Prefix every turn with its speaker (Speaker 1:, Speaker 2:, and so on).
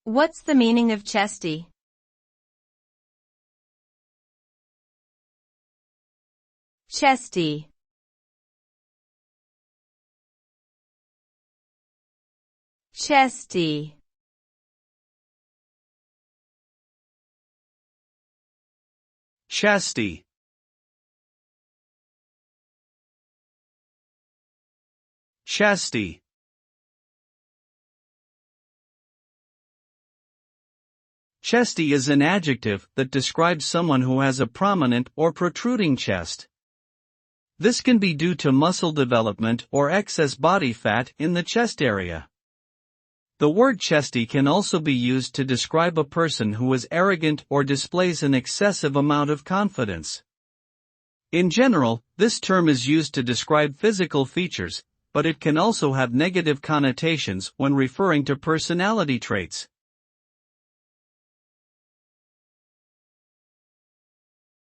Speaker 1: What's the meaning of chesty? Chesty. Chesty.
Speaker 2: Chesty. Chesty. Chesty is an adjective that describes someone who has a prominent or protruding chest. This can be due to muscle development or excess body fat in the chest area. The word chesty can also be used to describe a person who is arrogant or displays an excessive amount of confidence. In general, this term is used to describe physical features, but it can also have negative connotations when referring to personality traits.